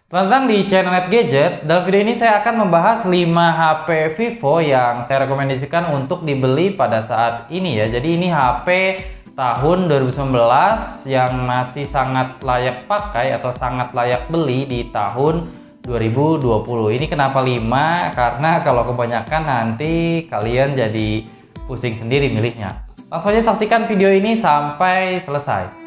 Selamat datang di channel Net Gadget. Dalam video ini saya akan membahas 5 HP Vivo yang saya rekomendasikan untuk dibeli pada saat ini ya. Jadi ini HP tahun 2019 yang masih sangat layak pakai atau sangat layak beli di tahun 2020. Ini kenapa 5? Karena kalau kebanyakan nanti kalian jadi pusing sendiri milihnya. Langsung aja saksikan video ini sampai selesai.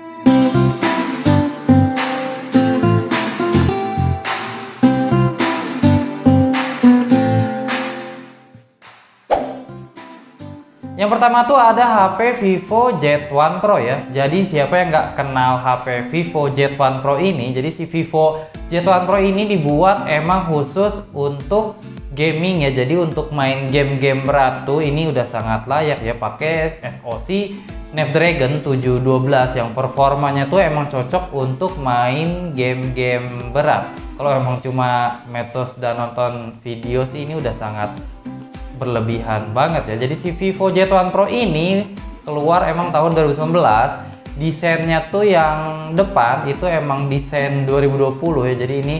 Yang pertama tuh ada HP Vivo Z1 Pro ya. Jadi siapa yang nggak kenal HP Vivo Z1 Pro ini? Jadi si Vivo Z1 Pro ini dibuat emang khusus untuk gaming ya. Jadi untuk main game-game berat tuh ini udah sangat layak ya. Pakai SoC Snapdragon 712 yang performanya tuh emang cocok untuk main game-game berat. Kalau emang cuma medsos dan nonton video sih ini udah sangat berlebihan banget ya. Jadi si Vivo Z1 Pro ini keluar emang tahun 2019. Desainnya tuh yang depan itu emang desain 2020 ya. Jadi ini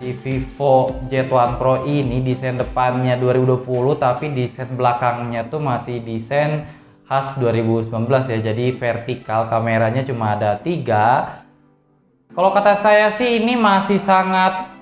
si Vivo Z1 Pro ini desain depannya 2020 tapi desain belakangnya tuh masih desain khas 2019 ya. Jadi vertikal kameranya cuma ada 3. Kalau kata saya sih ini masih sangat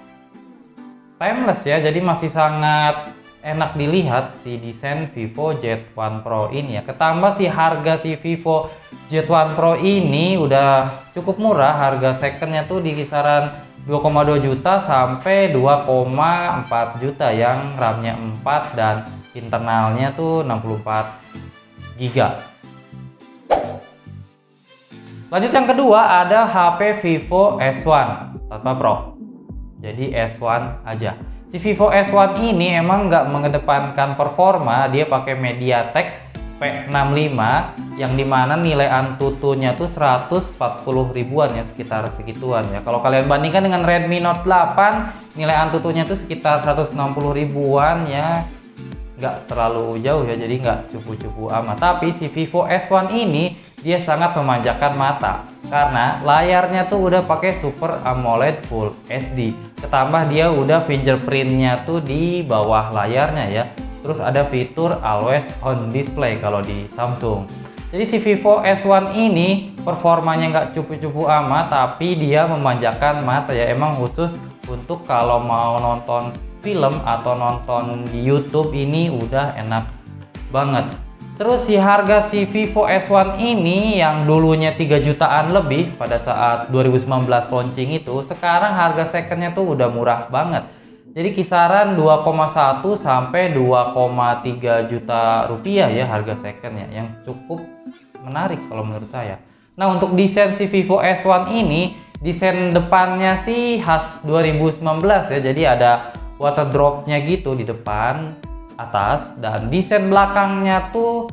timeless ya. Jadi masih sangat enak dilihat si desain Vivo Z1 Pro ini ya. Ketambah si harga si Vivo Z1 Pro ini udah cukup murah. Harga secondnya tuh di kisaran 2,2 juta sampai 2,4 juta yang RAM-nya 4 dan internalnya tuh 64 GB. Lanjut yang kedua ada HP Vivo S1 tanpa Pro. Jadi S1 aja. Si Vivo S1 ini emang nggak mengedepankan performa, dia pakai MediaTek P65 yang dimana nilai Antutunya tuh 140 ribuan ya, sekitar segituan ya. Kalau kalian bandingkan dengan Redmi Note 8, nilai Antutunya tuh sekitar 160 ribuan ya, nggak terlalu jauh ya, jadi nggak cupu-cupu amat. Tapi si Vivo S1 ini dia sangat memanjakan mata karena layarnya tuh udah pakai Super AMOLED Full HD. Ketambah dia udah fingerprintnya tuh di bawah layarnya ya. Terus ada fitur Always On Display kalau di Samsung. Jadi si Vivo S1 ini performanya nggak cupu-cupu amat, tapi dia memanjakan mata ya. Emang khusus untuk kalau mau nonton film atau nonton di YouTube ini udah enak banget. Terus si harga si Vivo S1 ini yang dulunya 3 jutaan lebih pada saat 2019 launching itu, sekarang harga secondnya tuh udah murah banget. Jadi kisaran 2,1 sampai 2,3 juta rupiah ya harga secondnya, yang cukup menarik kalau menurut saya. Nah untuk desain si Vivo S1 ini, desain depannya sih khas 2019 ya. Jadi ada water dropnya gitu di depan atas, dan desain belakangnya tuh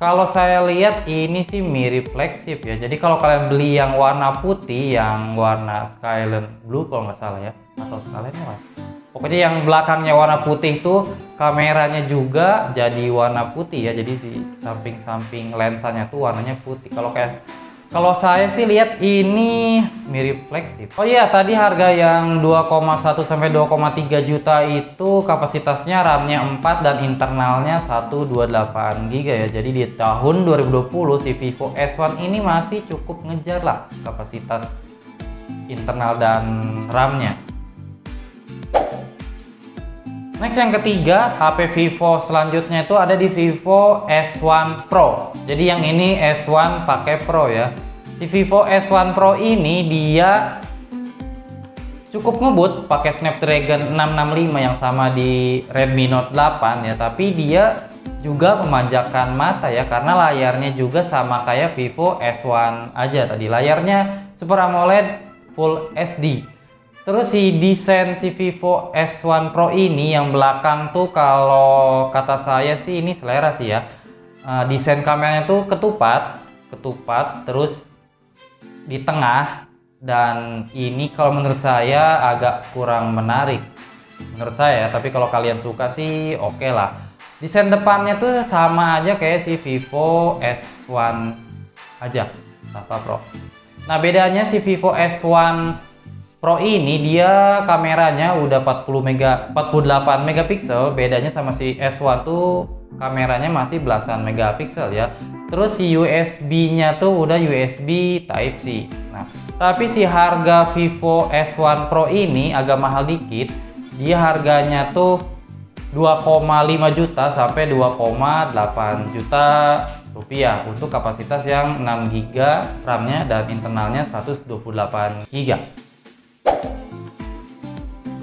kalau saya lihat ini sih mirip flagship ya. Jadi kalau kalian beli yang warna putih, yang warna Skyline Blue kalau nggak salah ya, atau Skyline White, pokoknya yang belakangnya warna putih tuh kameranya juga jadi warna putih ya. Jadi si samping-samping lensanya tuh warnanya putih. Kalau saya sih lihat ini mirip flagship. Oh iya, tadi harga yang 2,1 sampai 2,3 juta itu kapasitasnya RAM-nya 4 dan internalnya 128 GB ya. Jadi di tahun 2020 si Vivo S1 ini masih cukup ngejar lah kapasitas internal dan RAM-nya. Next yang ketiga, HP Vivo selanjutnya itu ada di Vivo S1 Pro. Jadi yang ini S1 pakai Pro ya. Si Vivo S1 Pro ini dia cukup ngebut pakai Snapdragon 665 yang sama di Redmi Note 8 ya. Tapi dia juga memanjakan mata ya, karena layarnya juga sama kayak Vivo S1 aja tadi. Layarnya Super AMOLED Full HD. Terus si desain si Vivo S1 Pro ini yang belakang tuh kalau kata saya sih ini selera sih ya. Desain kameranya tuh ketupat, terus di tengah, dan ini kalau menurut saya agak kurang menarik menurut saya. Tapi kalau kalian suka sih oke lah. Desain depannya tuh sama aja kayak si Vivo S1 aja tanpa Pro. Nah bedanya si Vivo S1 Pro ini dia kameranya udah 48 megapiksel, bedanya sama si S1 tuh kameranya masih belasan megapiksel ya. Terus si USB-nya tuh udah USB Type C. Nah, tapi si harga Vivo S1 Pro ini agak mahal dikit. Dia harganya tuh 2,5 juta sampai 2,8 juta rupiah untuk kapasitas yang 6 GB RAM-nya dan internalnya 128 GB.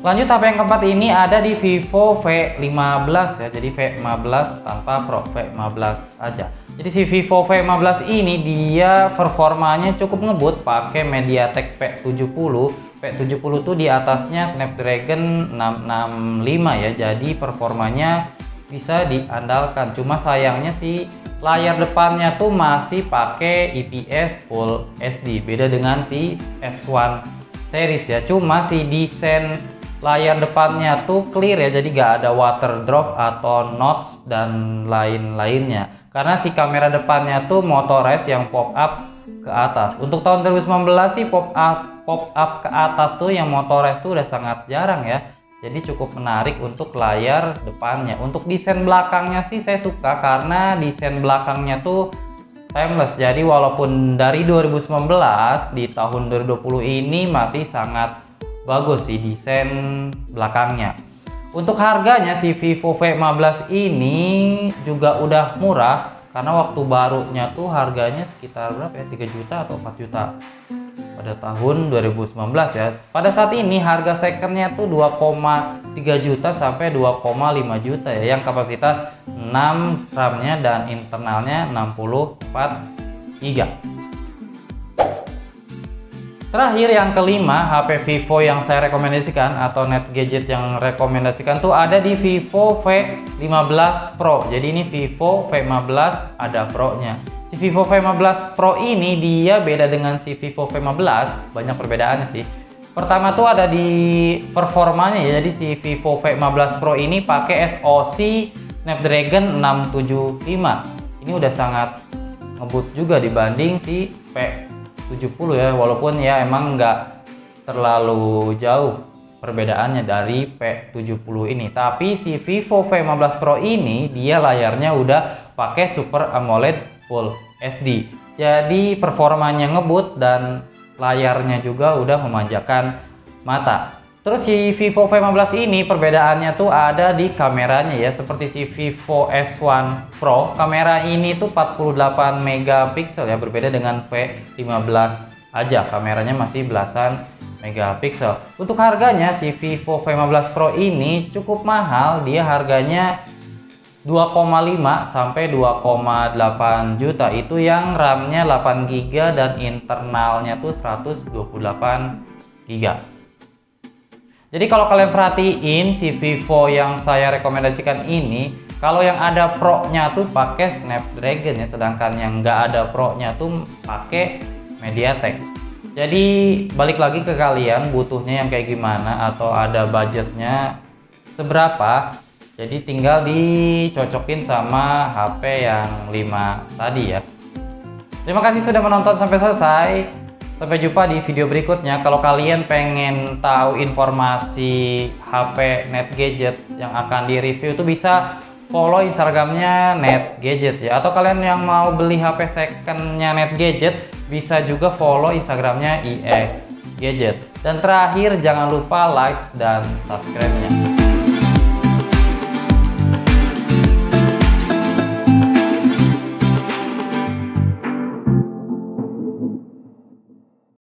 Lanjut HP yang keempat ini ada di Vivo V15 ya. Jadi V15 tanpa Pro, V15 aja. Jadi si Vivo V15 ini dia performanya cukup ngebut pakai MediaTek P70. P70 tuh di atasnya Snapdragon 665 ya. Jadi performanya bisa diandalkan. Cuma sayangnya sih layar depannya tuh masih pakai IPS Full HD. Beda dengan si S1 series ya. Cuma si desain layar depannya tuh clear ya, jadi gak ada water drop atau notch dan lain-lainnya. Karena si kamera depannya tuh motorized yang pop up ke atas. Untuk tahun 2019 sih pop up ke atas tuh yang motorized tuh udah sangat jarang ya. Jadi cukup menarik untuk layar depannya. Untuk desain belakangnya sih saya suka karena desain belakangnya tuh timeless. Jadi walaupun dari 2019 di tahun 2020 ini masih sangat bagus sih desain belakangnya. Untuk harganya si Vivo V15 ini juga udah murah karena waktu barunya tuh harganya sekitar berapa ya, 3 juta atau 4 juta pada tahun 2019 ya. Pada saat ini harga secondnya tuh 2,3 juta sampai 2,5 juta ya, yang kapasitas 6 RAM-nya dan internalnya 64 GB. Terakhir yang kelima, HP Vivo yang saya rekomendasikan atau Net Gadget yang rekomendasikan tuh ada di Vivo V15 Pro. Jadi ini Vivo V15 ada Pro-nya. Si Vivo V15 Pro ini dia beda dengan si Vivo V15, banyak perbedaannya sih. Pertama tuh ada di performanya ya. Jadi si Vivo V15 Pro ini pakai SoC Snapdragon 675. Ini udah sangat ngebut juga dibanding si P70 ya, walaupun ya emang nggak terlalu jauh perbedaannya dari P70 ini. Tapi si Vivo V15 Pro ini dia layarnya udah pakai Super AMOLED Full HD. Jadi performanya ngebut dan layarnya juga udah memanjakan mata. Terus si Vivo V15 ini perbedaannya tuh ada di kameranya ya. Seperti si Vivo S1 Pro, kamera ini tuh 48 megapiksel ya, berbeda dengan V15 aja, kameranya masih belasan megapiksel. Untuk harganya si Vivo V15 Pro ini cukup mahal, dia harganya 2,5 sampai 2,8 juta. Itu yang RAM-nya 8 GB dan internalnya tuh 128 GB. Jadi kalau kalian perhatiin si Vivo yang saya rekomendasikan ini, kalau yang ada Pro-nya tuh pakai Snapdragon ya, sedangkan yang nggak ada Pro-nya tuh pakai MediaTek. Jadi balik lagi ke kalian butuhnya yang kayak gimana atau ada budgetnya seberapa. Jadi tinggal dicocokin sama HP yang 5 tadi ya. Terima kasih sudah menonton sampai selesai. Sampai jumpa di video berikutnya. Kalau kalian pengen tahu informasi HP Net Gadget yang akan di-review itu bisa follow Instagramnya Net Gadget ya. Atau kalian yang mau beli HP secondnya Net Gadget bisa juga follow Instagramnya IX Gadget. Dan terakhir jangan lupa like dan subscribe-nya.